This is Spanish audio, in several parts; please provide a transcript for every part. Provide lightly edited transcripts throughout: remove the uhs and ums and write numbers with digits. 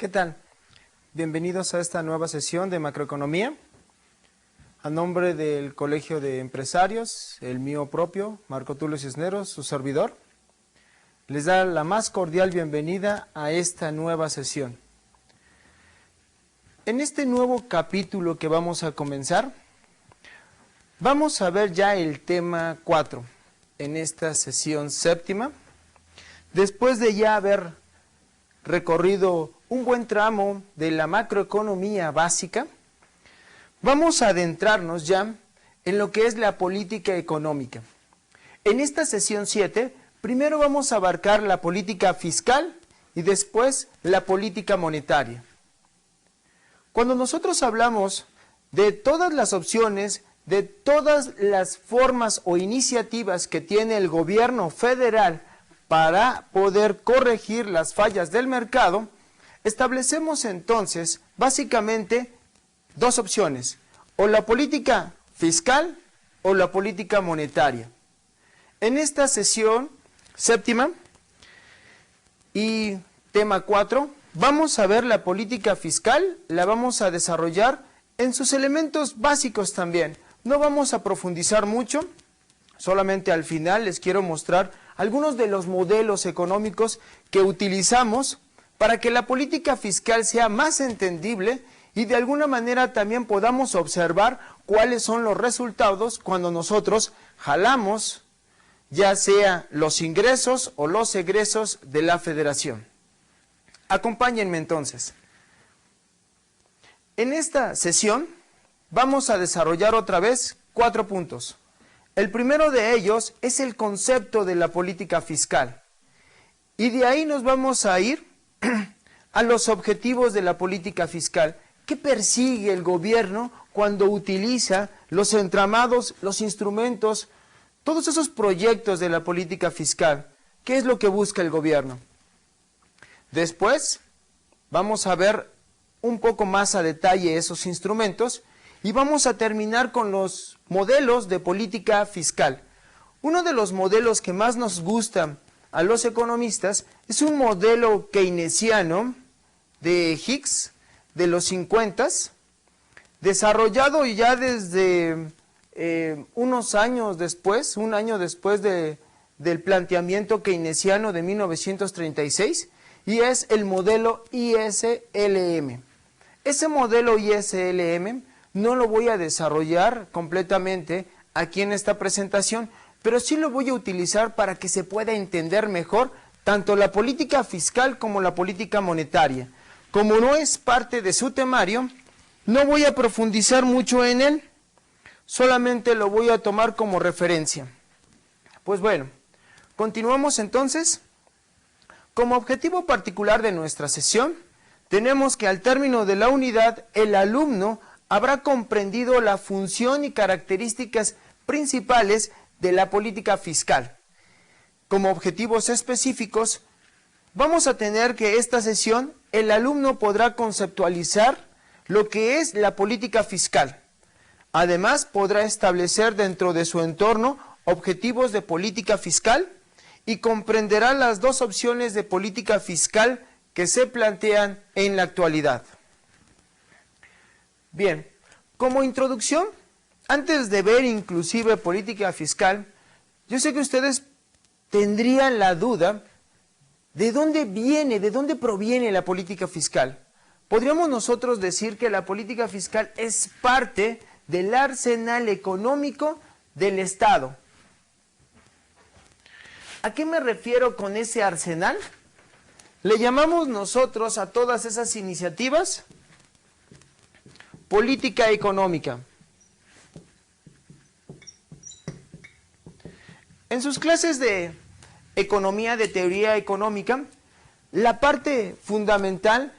¿Qué tal? Bienvenidos a esta nueva sesión de macroeconomía. A nombre del Colegio de Empresarios, el mío propio, Marco Tulio Cisneros, su servidor, les da la más cordial bienvenida a esta nueva sesión. En este nuevo capítulo que vamos a comenzar, vamos a ver ya el tema 4 en esta sesión séptima. Después de ya haber recorrido un buen tramo de la macroeconomía básica, vamos a adentrarnos ya en lo que es la política económica. En esta sesión 7, primero vamos a abarcar la política fiscal y después la política monetaria. Cuando nosotros hablamos de todas las opciones, de todas las formas o iniciativas que tiene el gobierno federal para poder corregir las fallas del mercado, establecemos entonces básicamente dos opciones, o la política fiscal o la política monetaria. En esta sesión séptima y tema 4, vamos a ver la política fiscal, la vamos a desarrollar en sus elementos básicos también. No vamos a profundizar mucho, solamente al final les quiero mostrar algunos de los modelos económicos que utilizamos para que la política fiscal sea más entendible y de alguna manera también podamos observar cuáles son los resultados cuando nosotros jalamos ya sea los ingresos o los egresos de la federación. Acompáñenme entonces. En esta sesión vamos a desarrollar otra vez 4 puntos. El primero de ellos es el concepto de la política fiscal. Y de ahí nos vamos a ir a los objetivos de la política fiscal. ¿Qué persigue el gobierno cuando utiliza los entramados, los instrumentos, todos esos proyectos de la política fiscal? ¿Qué es lo que busca el gobierno? Después vamos a ver un poco más a detalle esos instrumentos y vamos a terminar con los modelos de política fiscal. Uno de los modelos que más nos gustan a los economistas es un modelo keynesiano de Hicks de los 50s, desarrollado ya desde unos años después, un año después del planteamiento keynesiano de 1936, y es el modelo ISLM. Ese modelo ISLM no lo voy a desarrollar completamente aquí en esta presentación, pero sí lo voy a utilizar para que se pueda entender mejor tanto la política fiscal como la política monetaria. Como no es parte de su temario, no voy a profundizar mucho en él, solamente lo voy a tomar como referencia. Pues bueno, continuamos entonces. Como objetivo particular de nuestra sesión, tenemos que al término de la unidad, el alumno habrá comprendido la función y características principales de la política fiscal. Como objetivos específicos, vamos a tener que esta sesión el alumno podrá conceptualizar lo que es la política fiscal. Además, podrá establecer dentro de su entorno objetivos de política fiscal y comprenderá las dos opciones de política fiscal que se plantean en la actualidad. Bien, como introducción, antes de ver inclusive política fiscal, yo sé que ustedes tendrían la duda de dónde viene, de dónde proviene la política fiscal. Podríamos nosotros decir que la política fiscal es parte del arsenal económico del Estado. ¿A qué me refiero con ese arsenal? Le llamamos nosotros a todas esas iniciativas política económica. En sus clases de economía, de teoría económica, la parte fundamental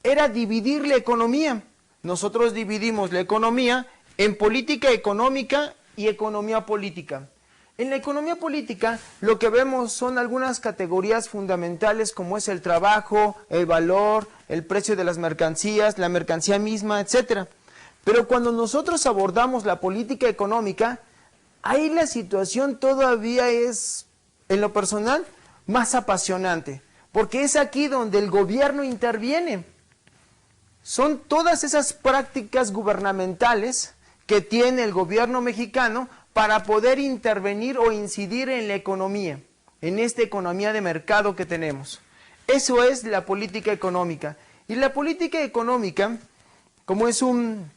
era dividir la economía. Nosotros dividimos la economía en política económica y economía política. En la economía política lo que vemos son algunas categorías fundamentales como es el trabajo, el valor, el precio de las mercancías, la mercancía misma, etc. Pero cuando nosotros abordamos la política económica, ahí la situación todavía es, en lo personal, más apasionante. porque es aquí donde el gobierno interviene. Son todas esas prácticas gubernamentales que tiene el gobierno mexicano para poder intervenir o incidir en la economía, en esta economía de mercado que tenemos. Eso es la política económica. Y la política económica, como es una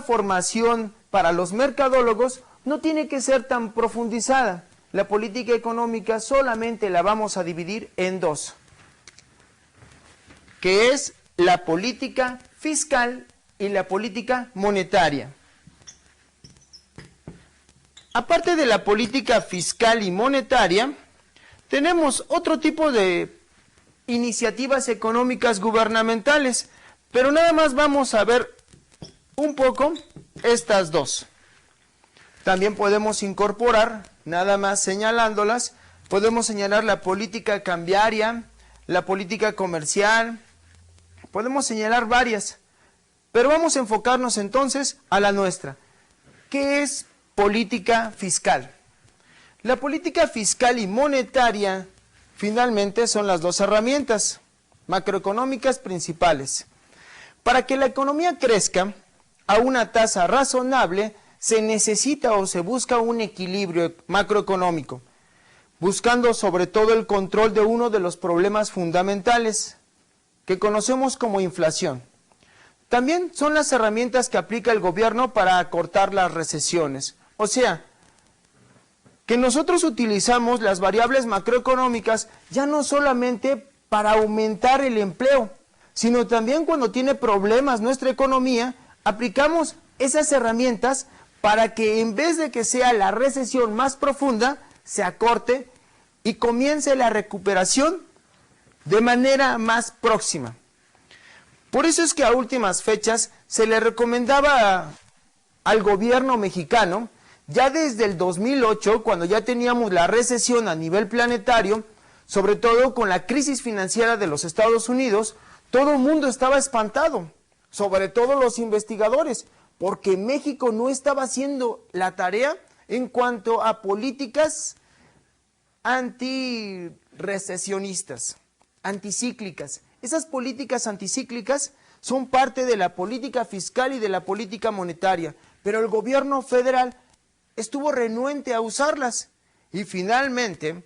formación para los mercadólogos, no tiene que ser tan profundizada. La política económica solamente la vamos a dividir en dos, que es la política fiscal y la política monetaria. Aparte de la política fiscal y monetaria, tenemos otro tipo de iniciativas económicas gubernamentales, pero nada más vamos a ver un poco estas dos. También podemos incorporar, nada más señalándolas, podemos señalar la política cambiaria, la política comercial, podemos señalar varias, pero vamos a enfocarnos entonces a la nuestra. ¿Qué es política fiscal? La política fiscal y monetaria finalmente son las dos herramientas macroeconómicas principales. Para que la economía crezca a una tasa razonable, se necesita o se busca un equilibrio macroeconómico, buscando sobre todo el control de uno de los problemas fundamentales que conocemos como inflación. También son las herramientas que aplica el gobierno para acortar las recesiones. O sea, que nosotros utilizamos las variables macroeconómicas ya no solamente para aumentar el empleo, sino también cuando tiene problemas nuestra economía, aplicamos esas herramientas para que en vez de que sea la recesión más profunda, se acorte y comience la recuperación de manera más próxima. Por eso es que a últimas fechas se le recomendaba al gobierno mexicano, ya desde el 2008, cuando ya teníamos la recesión a nivel planetario, sobre todo con la crisis financiera de los Estados Unidos, todo el mundo estaba espantado, sobre todo los investigadores, porque México no estaba haciendo la tarea en cuanto a políticas antirrecesionistas, anticíclicas. Esas políticas anticíclicas son parte de la política fiscal y de la política monetaria, pero el gobierno federal estuvo renuente a usarlas. Y finalmente,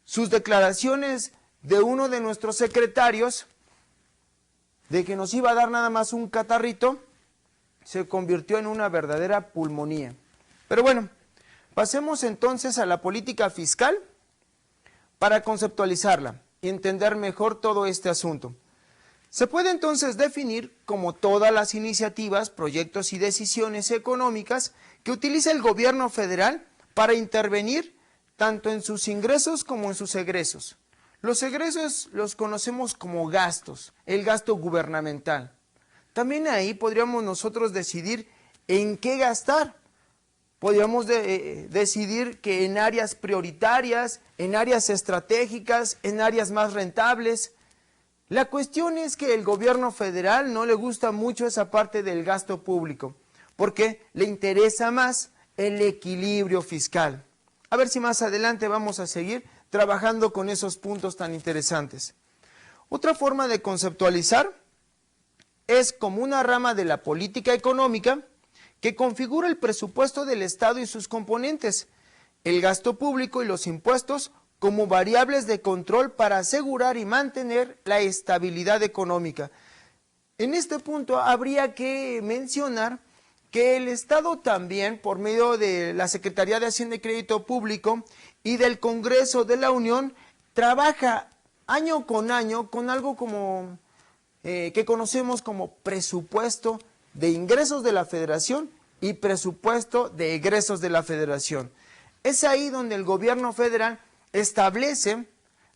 sus declaraciones de uno de nuestros secretarios, de que nos iba a dar nada más un catarrito, se convirtió en una verdadera pulmonía. Pero bueno, pasemos entonces a la política fiscal para conceptualizarla y entender mejor todo este asunto. Se puede entonces definir como todas las iniciativas, proyectos y decisiones económicas que utiliza el gobierno federal para intervenir tanto en sus ingresos como en sus egresos. Los egresos los conocemos como gastos, el gasto gubernamental. También ahí podríamos nosotros decidir en qué gastar. Podríamos decidir que en áreas prioritarias, en áreas estratégicas, en áreas más rentables. La cuestión es que el gobierno federal no le gusta mucho esa parte del gasto público, porque le interesa más el equilibrio fiscal. A ver si más adelante vamos a seguir trabajando con esos puntos tan interesantes. Otra forma de conceptualizar es como una rama de la política económica que configura el presupuesto del Estado y sus componentes, el gasto público y los impuestos como variables de control para asegurar y mantener la estabilidad económica. En este punto habría que mencionar que el Estado también, por medio de la Secretaría de Hacienda y Crédito Público y del Congreso de la Unión, trabaja año con año con algo como que conocemos como presupuesto de ingresos de la Federación y presupuesto de egresos de la Federación. Es ahí donde el gobierno federal establece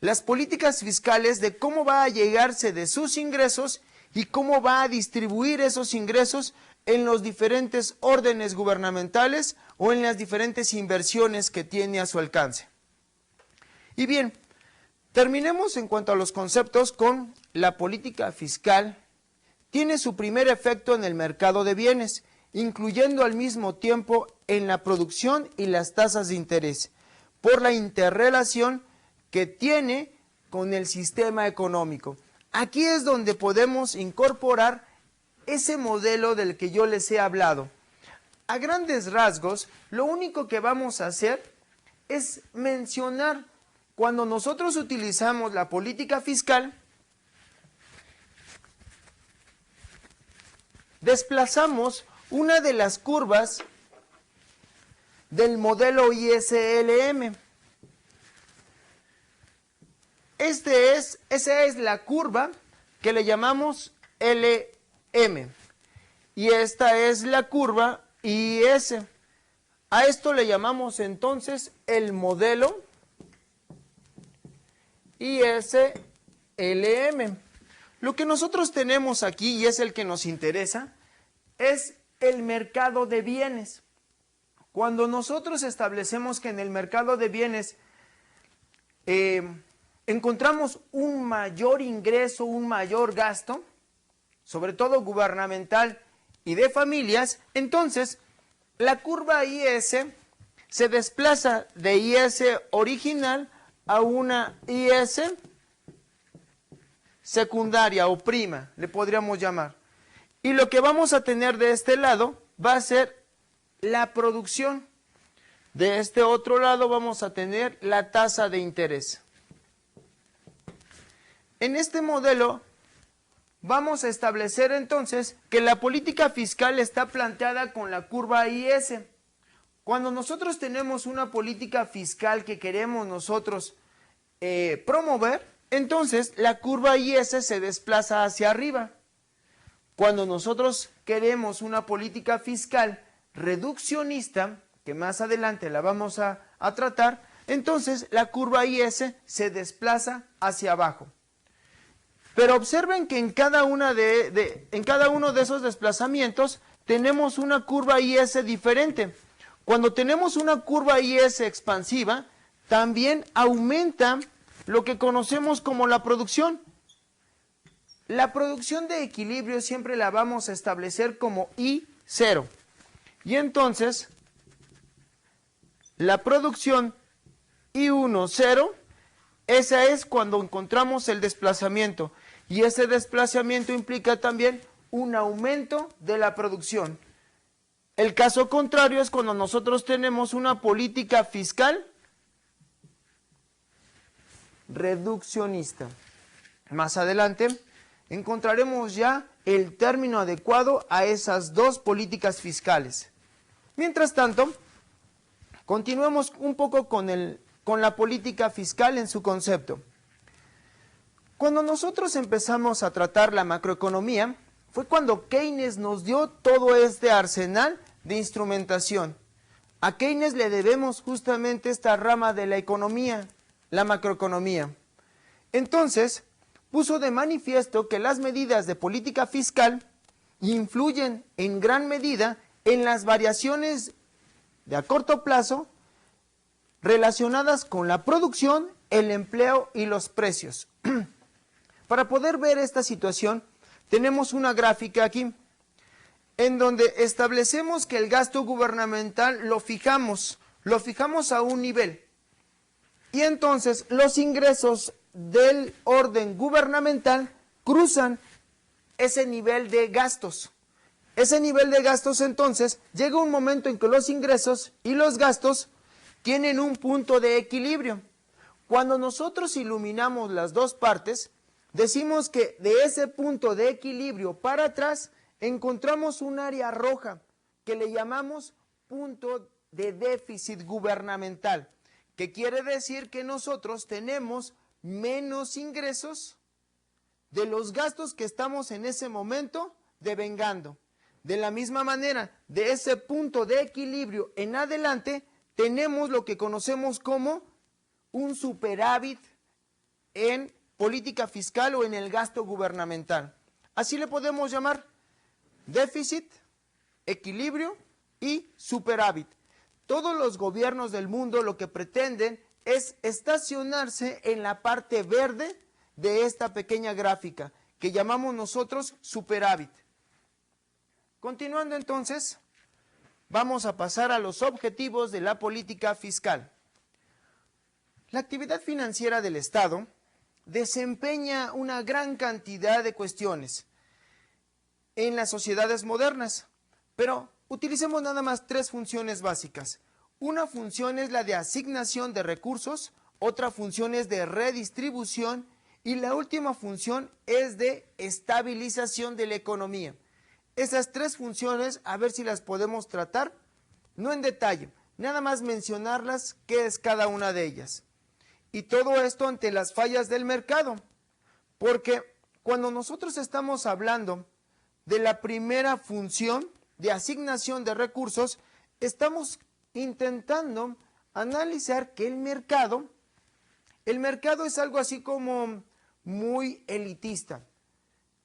las políticas fiscales de cómo va a llegarse de sus ingresos y cómo va a distribuir esos ingresos en los diferentes órdenes gubernamentales o en las diferentes inversiones que tiene a su alcance. Y bien, terminemos en cuanto a los conceptos con la política fiscal. Tiene su primer efecto en el mercado de bienes, incluyendo al mismo tiempo en la producción y las tasas de interés, por la interrelación que tiene con el sistema económico. Aquí es donde podemos incorporar ese modelo del que yo les he hablado. A grandes rasgos, lo único que vamos a hacer es mencionar cuando nosotros utilizamos la política fiscal, desplazamos una de las curvas del modelo ISLM. Esa es la curva que le llamamos LM. Y esta es la curva IS. A esto le llamamos entonces el modelo ISLM. Lo que nosotros tenemos aquí, y es el que nos interesa, es el mercado de bienes. Cuando nosotros establecemos que en el mercado de bienes encontramos un mayor ingreso, un mayor gasto, sobre todo gubernamental y de familias, entonces la curva IS se desplaza de IS original a una IS secundaria o prima, le podríamos llamar. Y lo que vamos a tener de este lado va a ser la producción. De este otro lado vamos a tener la tasa de interés. En este modelo vamos a establecer entonces que la política fiscal está planteada con la curva IS. Cuando nosotros tenemos una política fiscal que queremos nosotros promover, entonces la curva IS se desplaza hacia arriba. Cuando nosotros queremos una política fiscal reduccionista, que más adelante la vamos a tratar, entonces la curva IS se desplaza hacia abajo. Pero observen que en cada uno de esos desplazamientos tenemos una curva IS diferente. Cuando tenemos una curva IS expansiva, también aumenta lo que conocemos como la producción. La producción de equilibrio siempre la vamos a establecer como I0. Y entonces, la producción I1, 0, esa es cuando encontramos el desplazamiento. Y ese desplazamiento implica también un aumento de la producción. El caso contrario es cuando nosotros tenemos una política fiscal reduccionista. Más adelante encontraremos ya el término adecuado a esas dos políticas fiscales. Mientras tanto, continuemos un poco con la política fiscal en su concepto. Cuando nosotros empezamos a tratar la macroeconomía, fue cuando Keynes nos dio todo este arsenal de instrumentación. A Keynes le debemos justamente esta rama de la economía, la macroeconomía. Entonces, puso de manifiesto que las medidas de política fiscal influyen en gran medida en las variaciones de a corto plazo relacionadas con la producción, el empleo y los precios. Para poder ver esta situación, tenemos una gráfica aquí, en donde establecemos que el gasto gubernamental lo fijamos a un nivel. Y entonces los ingresos del orden gubernamental cruzan ese nivel de gastos. Ese nivel de gastos entonces llega un momento en que los ingresos y los gastos tienen un punto de equilibrio. Cuando nosotros iluminamos las dos partes, decimos que de ese punto de equilibrio para atrás encontramos un área roja que le llamamos punto de déficit gubernamental, que quiere decir que nosotros tenemos menos ingresos de los gastos que estamos en ese momento devengando. De la misma manera, de ese punto de equilibrio en adelante, tenemos lo que conocemos como un superávit en política fiscal o en el gasto gubernamental. Así le podemos llamar déficit, equilibrio y superávit. Todos los gobiernos del mundo lo que pretenden es estacionarse en la parte verde de esta pequeña gráfica, que llamamos nosotros superávit. Continuando entonces, vamos a pasar a los objetivos de la política fiscal. La actividad financiera del Estado desempeña una gran cantidad de cuestiones en las sociedades modernas, pero utilicemos nada más tres funciones básicas. Una función es la de asignación de recursos, otra función es de redistribución y la última función es de estabilización de la economía. Esas tres funciones, a ver si las podemos tratar, no en detalle, nada más mencionarlas, qué es cada una de ellas. Y todo esto ante las fallas del mercado, porque cuando nosotros estamos hablando de la primera función de asignación de recursos, estamos intentando analizar que el mercado es algo así como muy elitista.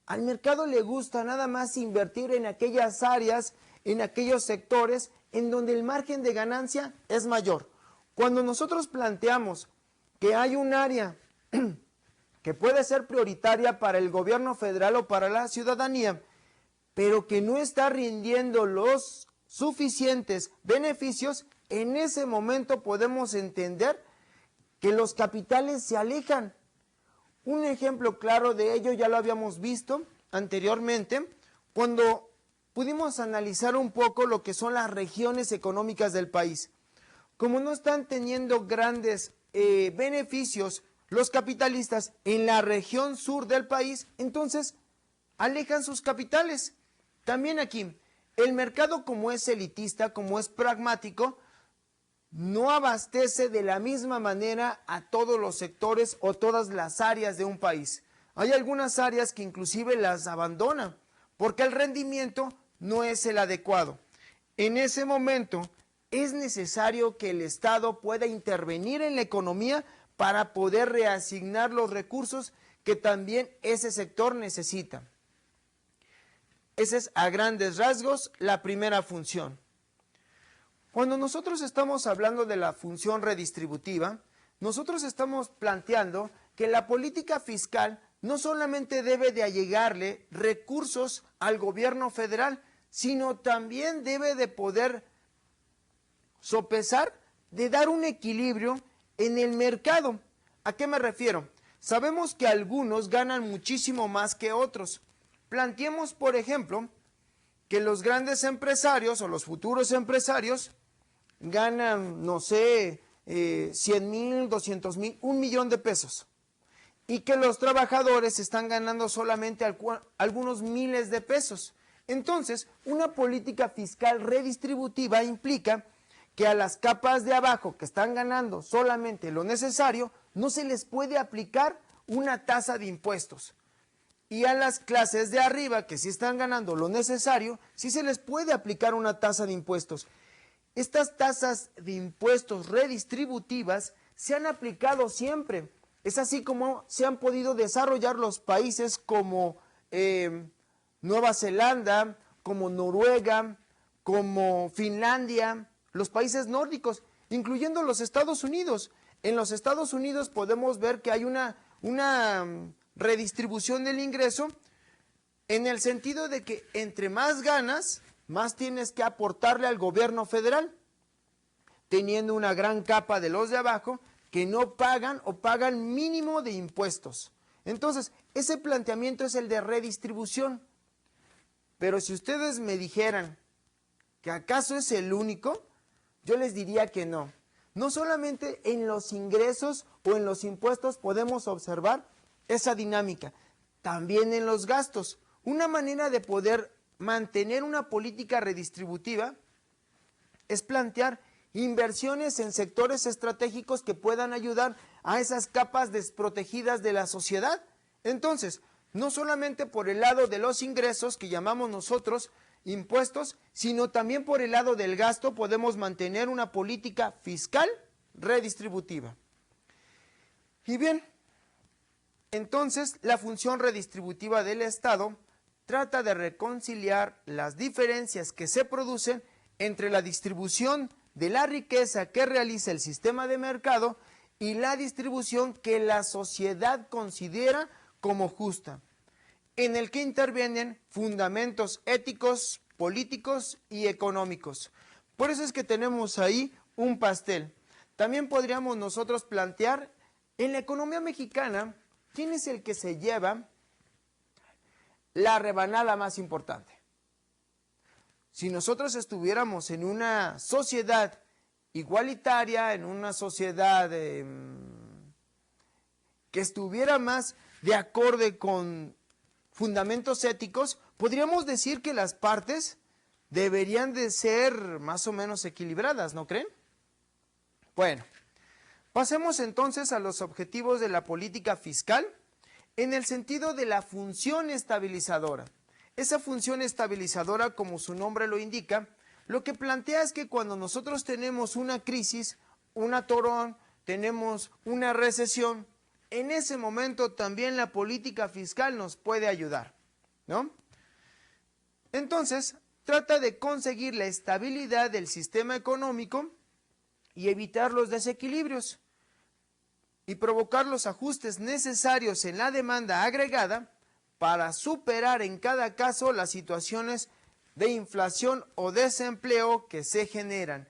Al mercado le gusta nada más invertir en aquellas áreas, en aquellos sectores en donde el margen de ganancia es mayor. Cuando nosotros planteamos que hay un área que puede ser prioritaria para el gobierno federal o para la ciudadanía, pero que no está rindiendo los suficientes beneficios, en ese momento podemos entender que los capitales se alejan. Un ejemplo claro de ello ya lo habíamos visto anteriormente, cuando pudimos analizar un poco lo que son las regiones económicas del país. Como no están teniendo grandes beneficios los capitalistas en la región sur del país, entonces alejan sus capitales. También aquí, el mercado como es elitista, como es pragmático, no abastece de la misma manera a todos los sectores o todas las áreas de un país. Hay algunas áreas que inclusive las abandona porque el rendimiento no es el adecuado. En ese momento es necesario que el Estado pueda intervenir en la economía para poder reasignar los recursos que también ese sector necesita. Esa es a grandes rasgos la primera función. Cuando nosotros estamos hablando de la función redistributiva, nosotros estamos planteando que la política fiscal no solamente debe de allegarle recursos al gobierno federal, sino también debe de poder sopesar, de dar un equilibrio en el mercado. ¿A qué me refiero? Sabemos que algunos ganan muchísimo más que otros. Planteemos, por ejemplo, que los grandes empresarios o los futuros empresarios ganan, no sé, 100,000, 200,000, 1,000,000 de pesos. Y que los trabajadores están ganando solamente algunos miles de pesos. Entonces, una política fiscal redistributiva implica que a las capas de abajo que están ganando solamente lo necesario, no se les puede aplicar una tasa de impuestos. Y a las clases de arriba que sí están ganando lo necesario, sí se les puede aplicar una tasa de impuestos. Estas tasas de impuestos redistributivas se han aplicado siempre. Es así como se han podido desarrollar los países como Nueva Zelanda, como Noruega, como Finlandia, los países nórdicos, incluyendo los Estados Unidos. En los Estados Unidos podemos ver que hay una redistribución del ingreso en el sentido de que entre más ganas, más tienes que aportarle al gobierno federal, teniendo una gran capa de los de abajo que no pagan o pagan mínimo de impuestos. Entonces, ese planteamiento es el de redistribución. Pero si ustedes me dijeran que acaso es el único, yo les diría que no. No solamente en los ingresos o en los impuestos podemos observar esa dinámica, también en los gastos. Una manera de poder mantener una política redistributiva es plantear inversiones en sectores estratégicos que puedan ayudar a esas capas desprotegidas de la sociedad. Entonces, no solamente por el lado de los ingresos que llamamos nosotros impuestos, sino también por el lado del gasto podemos mantener una política fiscal redistributiva. Y bien, entonces la función redistributiva del Estado trata de reconciliar las diferencias que se producen entre la distribución de la riqueza que realiza el sistema de mercado y la distribución que la sociedad considera como justa, en el que intervienen fundamentos éticos, políticos y económicos. Por eso es que tenemos ahí un pastel. También podríamos nosotros plantear, en la economía mexicana, ¿quién es el que se lleva la rebanada más importante? Si nosotros estuviéramos en una sociedad igualitaria, en una sociedad que estuviera más de acorde con fundamentos éticos, podríamos decir que las partes deberían de ser más o menos equilibradas, ¿no creen? Bueno, pasemos entonces a los objetivos de la política fiscal en el sentido de la función estabilizadora. Esa función estabilizadora, como su nombre lo indica, lo que plantea es que cuando nosotros tenemos una crisis, un atorón, tenemos una recesión, en ese momento también la política fiscal nos puede ayudar, ¿no? Entonces, trata de conseguir la estabilidad del sistema económico y evitar los desequilibrios y provocar los ajustes necesarios en la demanda agregada para superar en cada caso las situaciones de inflación o desempleo que se generan.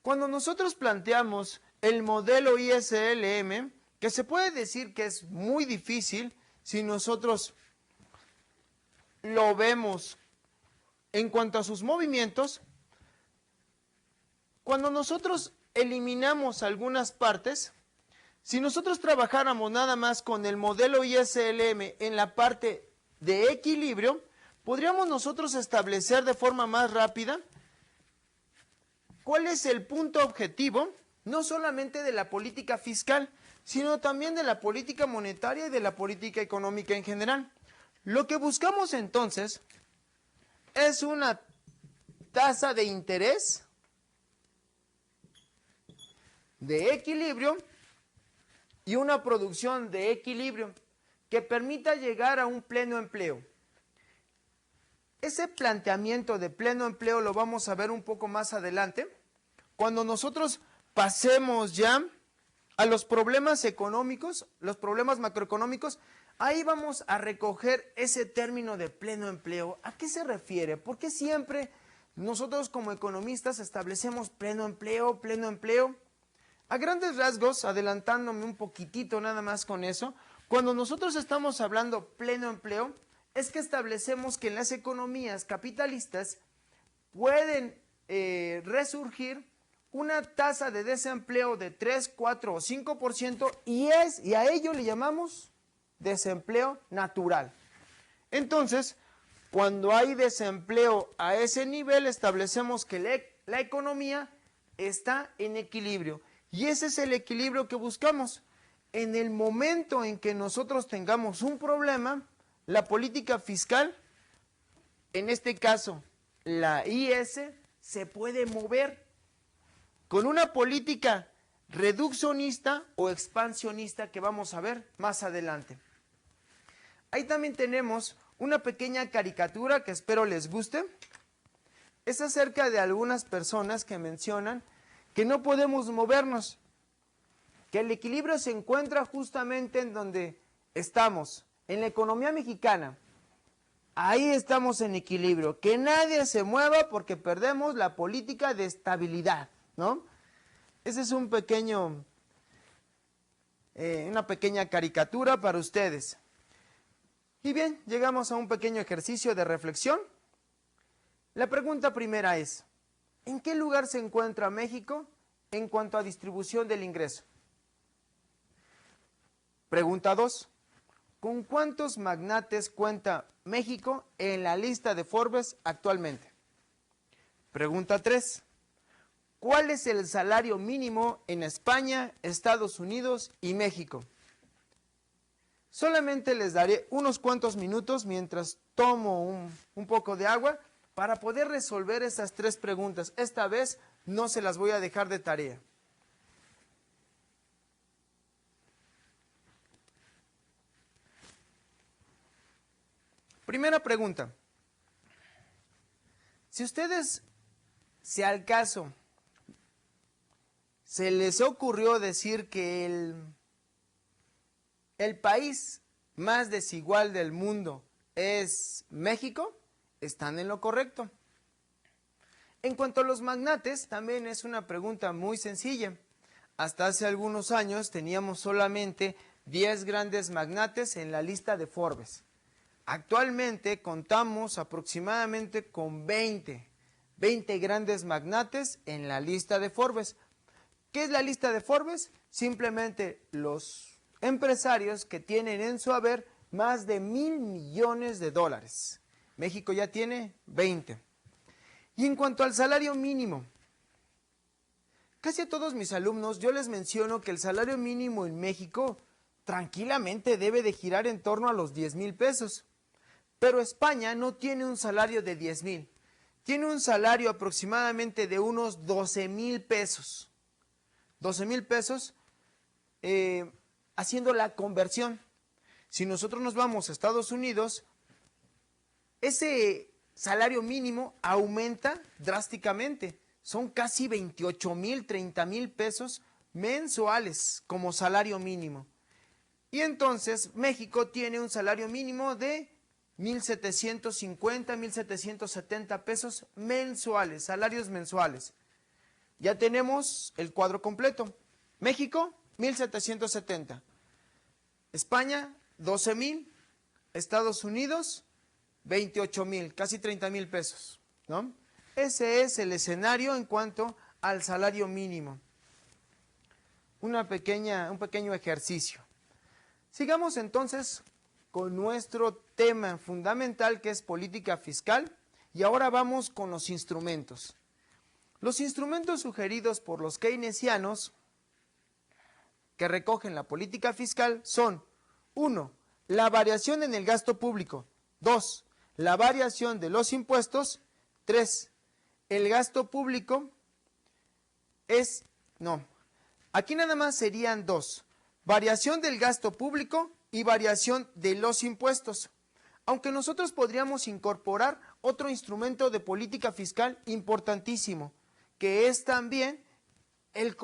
Cuando nosotros planteamos el modelo ISLM, que se puede decir que es muy difícil si nosotros lo vemos en cuanto a sus movimientos, cuando nosotros eliminamos algunas partes, si nosotros trabajáramos nada más con el modelo ISLM en la parte de equilibrio, podríamos nosotros establecer de forma más rápida cuál es el punto objetivo, no solamente de la política fiscal, sino también de la política monetaria y de la política económica en general. Lo que buscamos entonces es una tasa de interés de equilibrio y una producción de equilibrio que permita llegar a un pleno empleo. Ese planteamiento de pleno empleo lo vamos a ver un poco más adelante, cuando nosotros pasemos ya a los problemas económicos, los problemas macroeconómicos. Ahí vamos a recoger ese término de pleno empleo. ¿A qué se refiere? ¿Por qué siempre nosotros como economistas establecemos pleno empleo, pleno empleo? A grandes rasgos, adelantándome un poquitito nada más con eso, cuando nosotros estamos hablando pleno empleo, es que establecemos que en las economías capitalistas pueden resurgir una tasa de desempleo de 3, 4 o 5% y a ello le llamamos desempleo natural. Entonces, cuando hay desempleo a ese nivel, establecemos que la economía está en equilibrio. Y ese es el equilibrio que buscamos. En el momento en que nosotros tengamos un problema, la política fiscal, en este caso la IS, se puede mover con una política reduccionista o expansionista que vamos a ver más adelante. Ahí también tenemos una pequeña caricatura que espero les guste. Es acerca de algunas personas que mencionan que no podemos movernos, que el equilibrio se encuentra justamente en donde estamos, en la economía mexicana. Ahí estamos en equilibrio, que nadie se mueva porque perdemos la política de estabilidad, ¿no? Ese es un pequeño, una pequeña caricatura para ustedes. Y bien, llegamos a un pequeño ejercicio de reflexión. La pregunta primera es, ¿en qué lugar se encuentra México en cuanto a distribución del ingreso? Pregunta 2. ¿Con cuántos magnates cuenta México en la lista de Forbes actualmente? Pregunta 3. ¿Cuál es el salario mínimo en España, Estados Unidos y México? Solamente les daré unos cuantos minutos mientras tomo un poco de agua para poder resolver estas 3 preguntas. Esta vez no se las voy a dejar de tarea. Primera pregunta. Si ustedes, si al caso, se les ocurrió decir que el país más desigual del mundo es México, están en lo correcto. En cuanto a los magnates, también es una pregunta muy sencilla. hasta hace algunos años teníamos solamente 10 grandes magnates en la lista de Forbes. Actualmente contamos aproximadamente con 20 grandes magnates en la lista de Forbes. ¿Qué es la lista de Forbes? Simplemente los empresarios que tienen en su haber más de $1,000 millones. México ya tiene 20. Y en cuanto al salario mínimo, casi a todos mis alumnos yo les menciono que el salario mínimo en México tranquilamente debe de girar en torno a los 10,000 pesos. Pero España no tiene un salario de 10,000, tiene un salario aproximadamente de unos 12,000 pesos. 12,000 pesos haciendo la conversión. Si nosotros nos vamos a Estados Unidos, ese salario mínimo aumenta drásticamente. Son casi 28,000, 30,000 pesos mensuales como salario mínimo. Y entonces México tiene un salario mínimo de 1,750, 1,770 pesos mensuales, salarios mensuales. Ya tenemos el cuadro completo. México, 1,770. España, 12,000. Estados Unidos, 28,000, casi 30,000 pesos, ¿no? Ese es el escenario en cuanto al salario mínimo. Un pequeño ejercicio. Sigamos entonces con nuestro tema fundamental, que es política fiscal, y ahora vamos con los instrumentos. Los instrumentos sugeridos por los keynesianos que recogen la política fiscal son: 1. La variación en el gasto público. 2. La variación de los impuestos. 3. El gasto público aquí nada más serían 2. Variación del gasto público y variación de los impuestos. Aunque nosotros podríamos incorporar otro instrumento de política fiscal importantísimo, que es también el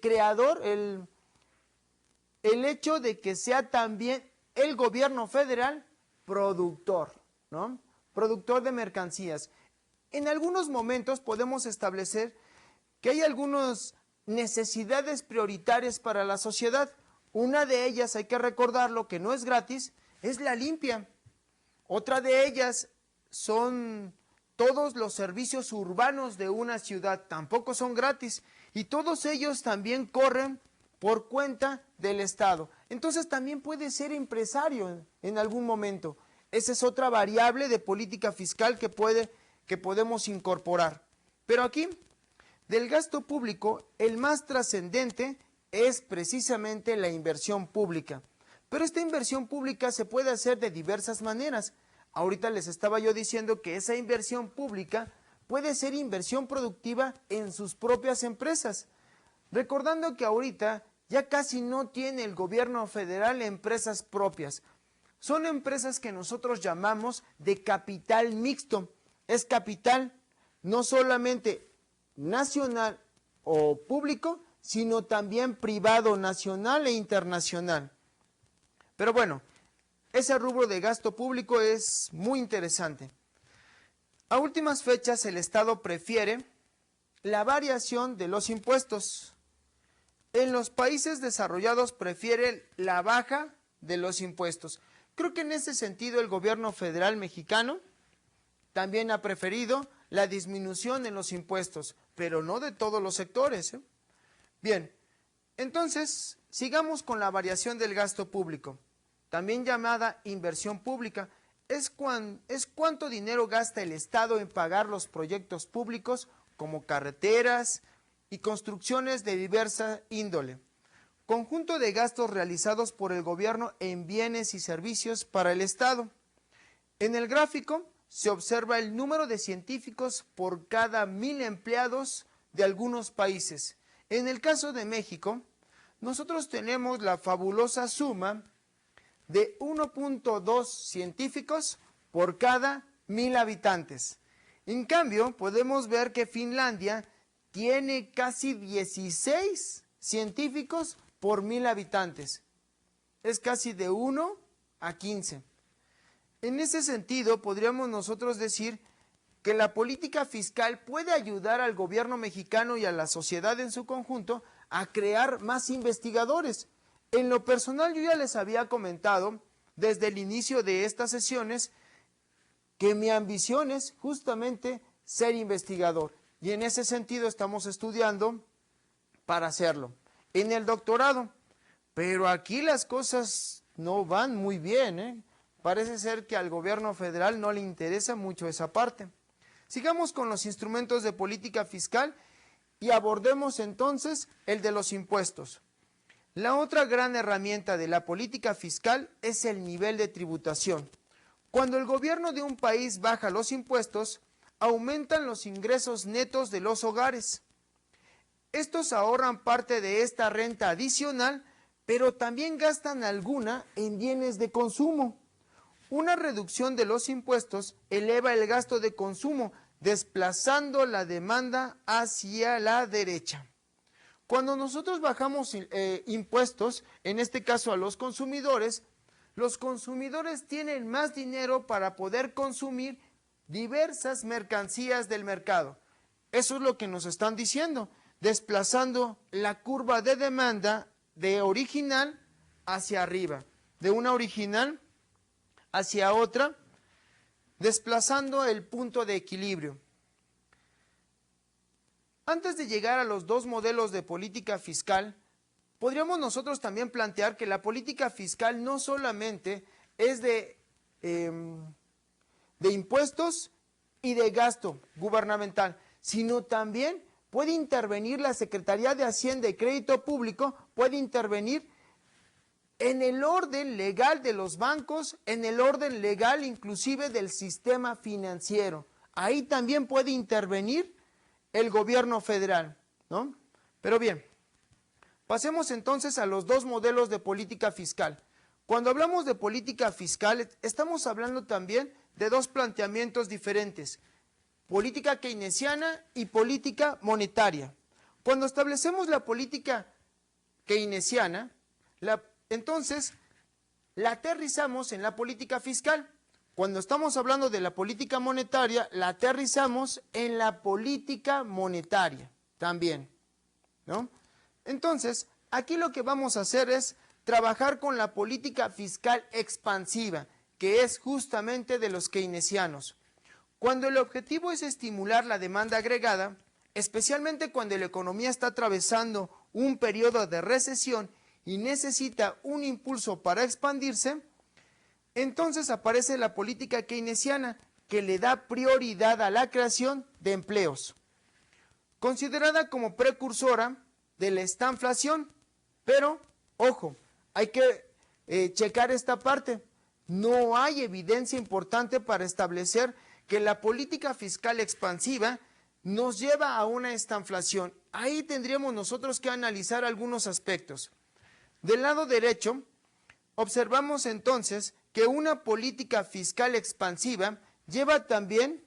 creador, el hecho de que sea también el gobierno federal productor, ¿no? Productor de mercancías. En algunos momentos podemos establecer que hay algunas necesidades prioritarias para la sociedad. Una de ellas, hay que recordarlo, que no es gratis, es la limpia. Otra de ellas son todos los servicios urbanos de una ciudad, tampoco son gratis, y todos ellos también corren por cuenta del Estado. Entonces también puede ser empresario en algún momento. Esa es otra variable de política fiscal que podemos incorporar. Pero aquí, del gasto público, el más trascendente es precisamente la inversión pública. Pero esta inversión pública se puede hacer de diversas maneras. Ahorita les estaba yo diciendo que esa inversión pública puede ser inversión productiva en sus propias empresas. Recordando que ahorita ya casi no tiene el gobierno federal empresas propias. Son empresas que nosotros llamamos de capital mixto. Es capital no solamente nacional o público, sino también privado, nacional e internacional. Pero bueno, ese rubro de gasto público es muy interesante. A últimas fechas el Estado prefiere la variación de los impuestos. En los países desarrollados prefiere la baja de los impuestos. Creo que en ese sentido el gobierno federal mexicano también ha preferido la disminución en los impuestos, pero no de todos los sectores. Bien, entonces sigamos con la variación del gasto público, también llamada inversión pública. Es cuánto dinero gasta el Estado en pagar los proyectos públicos como carreteras y construcciones de diversa índole. Conjunto de gastos realizados por el gobierno en bienes y servicios para el Estado. En el gráfico se observa el número de científicos por cada 1,000 empleados de algunos países. En el caso de México, nosotros tenemos la fabulosa suma de 1.2 científicos por cada 1,000 habitantes. En cambio, podemos ver que Finlandia tiene casi 16 científicos por 1,000 habitantes. Es casi de 1 a 15. En ese sentido, podríamos nosotros decir que la política fiscal puede ayudar al gobierno mexicano y a la sociedad en su conjunto a crear más investigadores. En lo personal, yo ya les había comentado desde el inicio de estas sesiones que mi ambición es justamente ser investigador. Y en ese sentido estamos estudiando para hacerlo. En el doctorado. Pero aquí las cosas no van muy bien, ¿eh? Parece ser que al gobierno federal no le interesa mucho esa parte. Sigamos con los instrumentos de política fiscal y abordemos entonces el de los impuestos. La otra gran herramienta de la política fiscal es el nivel de tributación. Cuando el gobierno de un país baja los impuestos, aumentan los ingresos netos de los hogares. Estos ahorran parte de esta renta adicional, pero también gastan alguna en bienes de consumo. Una reducción de los impuestos eleva el gasto de consumo, desplazando la demanda hacia la derecha. Cuando nosotros bajamos impuestos, en este caso a los consumidores tienen más dinero para poder consumir diversas mercancías del mercado. Eso es lo que nos están diciendo, desplazando la curva de demanda de original hacia arriba, de una original hacia otra, desplazando el punto de equilibrio. Antes de llegar a los dos modelos de política fiscal, podríamos nosotros también plantear que la política fiscal no solamente es de impuestos y de gasto gubernamental, sino también puede intervenir la Secretaría de Hacienda y Crédito Público, puede intervenir en el orden legal de los bancos, en el orden legal inclusive del sistema financiero. Ahí también puede intervenir el gobierno federal, ¿no? Pero bien, pasemos entonces a los dos modelos de política fiscal. Cuando hablamos de política fiscal, estamos hablando también de dos planteamientos diferentes: política keynesiana y política monetaria. Cuando establecemos la política keynesiana, entonces la aterrizamos en la política fiscal. Cuando estamos hablando de la política monetaria, la aterrizamos en la política monetaria también, ¿no? Entonces, aquí lo que vamos a hacer es trabajar con la política fiscal expansiva, que es justamente de los keynesianos. Cuando el objetivo es estimular la demanda agregada, especialmente cuando la economía está atravesando un periodo de recesión y necesita un impulso para expandirse, entonces aparece la política keynesiana, que le da prioridad a la creación de empleos, considerada como precursora de la estanflación. Pero, ojo, hay que checar esta parte. No hay evidencia importante para establecer que la política fiscal expansiva nos lleva a una estanflación. Ahí tendríamos nosotros que analizar algunos aspectos. Del lado derecho, observamos entonces que una política fiscal expansiva lleva también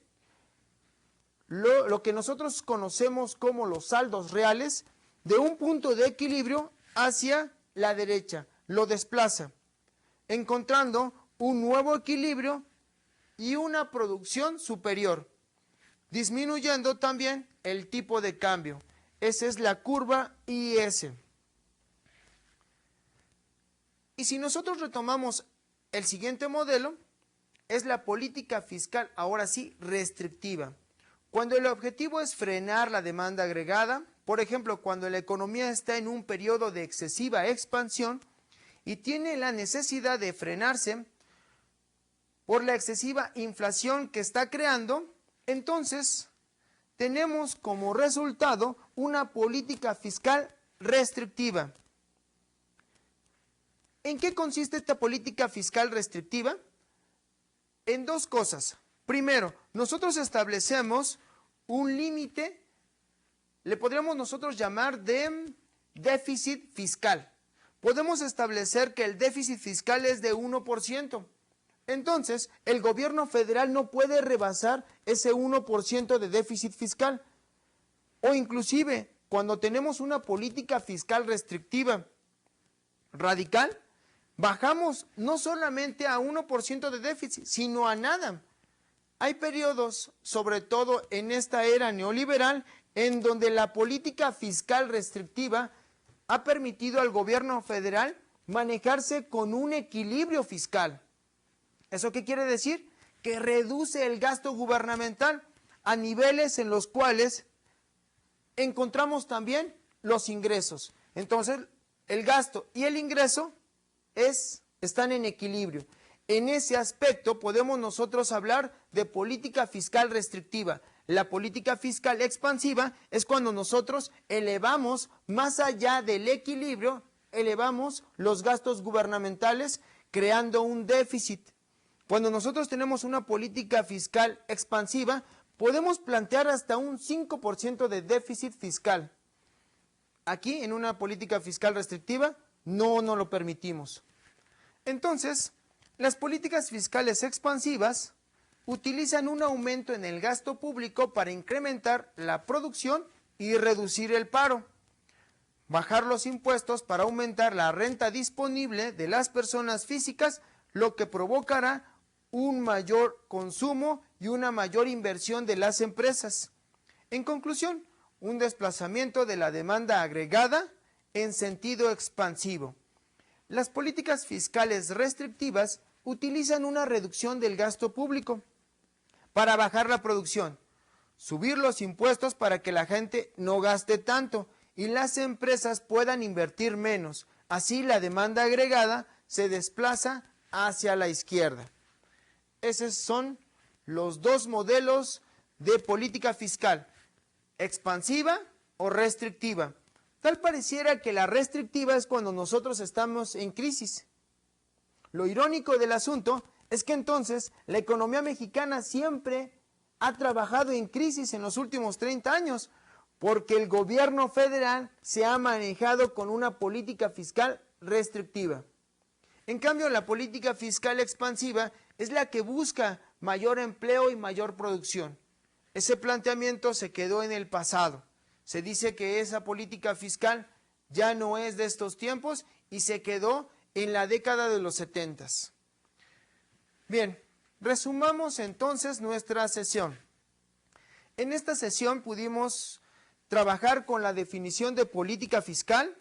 lo que nosotros conocemos como los saldos reales de un punto de equilibrio hacia la derecha, lo desplaza, encontrando un nuevo equilibrio y una producción superior, disminuyendo también el tipo de cambio. Esa es la curva IS. Y si nosotros retomamos el siguiente modelo, es la política fiscal, ahora sí, restrictiva. Cuando el objetivo es frenar la demanda agregada, por ejemplo, cuando la economía está en un periodo de excesiva expansión y tiene la necesidad de frenarse por la excesiva inflación que está creando, entonces tenemos como resultado una política fiscal restrictiva. ¿En qué consiste esta política fiscal restrictiva? En dos cosas. Primero, nosotros establecemos un límite, le podríamos nosotros llamar de déficit fiscal. Podemos establecer que el déficit fiscal es de 1%. Entonces, el gobierno federal no puede rebasar ese 1% de déficit fiscal. O inclusive, cuando tenemos una política fiscal restrictiva radical, bajamos no solamente a 1% de déficit, sino a nada. Hay periodos, sobre todo en esta era neoliberal, en donde la política fiscal restrictiva ha permitido al gobierno federal manejarse con un equilibrio fiscal. ¿Eso qué quiere decir? Que reduce el gasto gubernamental a niveles en los cuales encontramos también los ingresos. Entonces, el gasto y el ingreso están en equilibrio. En ese aspecto podemos nosotros hablar de política fiscal restrictiva. La política fiscal expansiva es cuando nosotros elevamos más allá del equilibrio, elevamos los gastos gubernamentales creando un déficit. Cuando nosotros tenemos una política fiscal expansiva, podemos plantear hasta un 5% de déficit fiscal. Aquí, en una política fiscal restrictiva, no nos lo permitimos. Entonces, las políticas fiscales expansivas utilizan un aumento en el gasto público para incrementar la producción y reducir el paro. Bajar los impuestos para aumentar la renta disponible de las personas físicas, lo que provocará un mayor consumo y una mayor inversión de las empresas. En conclusión, un desplazamiento de la demanda agregada en sentido expansivo. Las políticas fiscales restrictivas utilizan una reducción del gasto público para bajar la producción, subir los impuestos para que la gente no gaste tanto y las empresas puedan invertir menos. Así la demanda agregada se desplaza hacia la izquierda. Esos son los dos modelos de política fiscal, expansiva o restrictiva. Tal pareciera que la restrictiva es cuando nosotros estamos en crisis. Lo irónico del asunto es que entonces la economía mexicana siempre ha trabajado en crisis en los últimos 30 años, porque el gobierno federal se ha manejado con una política fiscal restrictiva. En cambio, la política fiscal expansiva es la que busca mayor empleo y mayor producción. Ese planteamiento se quedó en el pasado. Se dice que esa política fiscal ya no es de estos tiempos y se quedó en la década de los 70. Bien, resumamos entonces nuestra sesión. En esta sesión pudimos trabajar con la definición de política fiscal.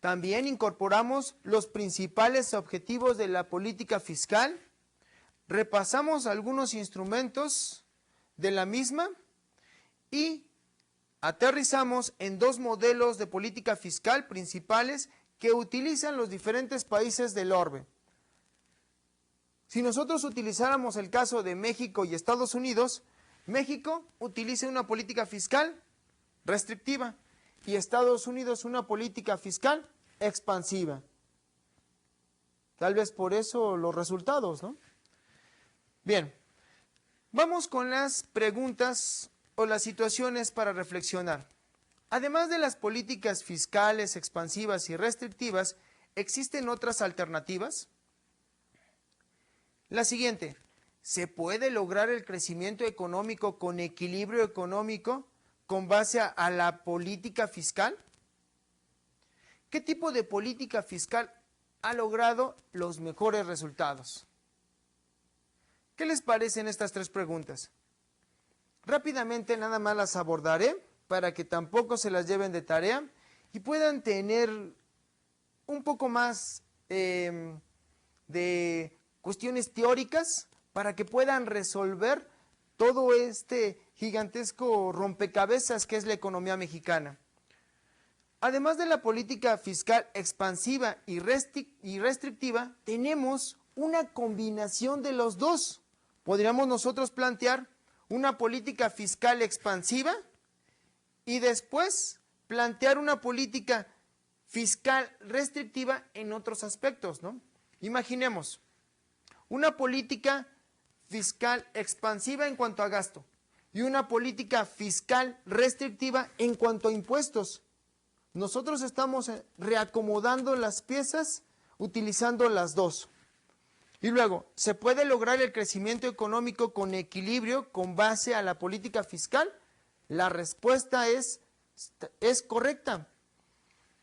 También incorporamos los principales objetivos de la política fiscal. Repasamos algunos instrumentos de la misma y aterrizamos en dos modelos de política fiscal principales que utilizan los diferentes países del orbe. Si nosotros utilizáramos el caso de México y Estados Unidos, México utiliza una política fiscal restrictiva y Estados Unidos una política fiscal expansiva. Tal vez por eso los resultados, ¿no? Bien, vamos con las preguntas o las situaciones para reflexionar. Además de las políticas fiscales expansivas y restrictivas, ¿existen otras alternativas? La siguiente, ¿se puede lograr el crecimiento económico con equilibrio económico con base a la política fiscal? ¿Qué tipo de política fiscal ha logrado los mejores resultados? ¿Qué les parecen estas tres preguntas? Rápidamente nada más las abordaré para que tampoco se las lleven de tarea y puedan tener un poco más de cuestiones teóricas para que puedan resolver todo este gigantesco rompecabezas que es la economía mexicana. Además de la política fiscal expansiva y restrictiva, tenemos una combinación de los dos. Podríamos nosotros plantear una política fiscal expansiva y después plantear una política fiscal restrictiva en otros aspectos, ¿no? Imaginemos una política fiscal expansiva en cuanto a gasto y una política fiscal restrictiva en cuanto a impuestos. Nosotros estamos reacomodando las piezas utilizando las dos. Y luego, ¿se puede lograr el crecimiento económico con equilibrio con base a la política fiscal? La respuesta es correcta,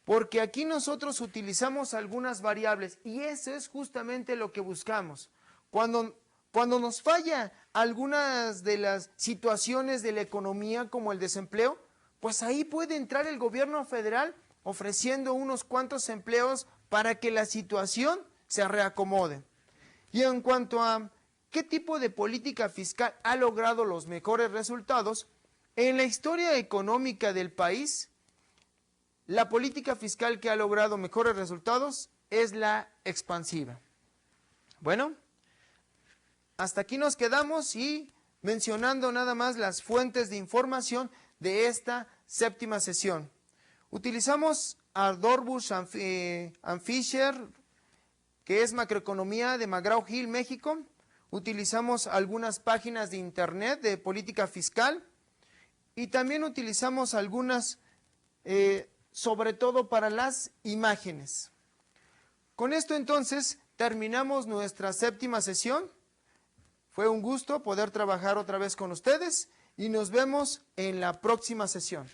porque aquí nosotros utilizamos algunas variables y eso es justamente lo que buscamos. Cuando nos falla algunas de las situaciones de la economía como el desempleo, pues ahí puede entrar el gobierno federal ofreciendo unos cuantos empleos para que la situación se reacomode. Y en cuanto a qué tipo de política fiscal ha logrado los mejores resultados, en la historia económica del país, la política fiscal que ha logrado mejores resultados es la expansiva. Bueno, hasta aquí nos quedamos y mencionando nada más las fuentes de información de esta séptima sesión. Utilizamos a Dorbush and Fisher, que es macroeconomía de McGraw-Hill, México. Utilizamos algunas páginas de internet de política fiscal y también utilizamos algunas, sobre todo para las imágenes. Con esto entonces terminamos nuestra séptima sesión. Fue un gusto poder trabajar otra vez con ustedes y nos vemos en la próxima sesión.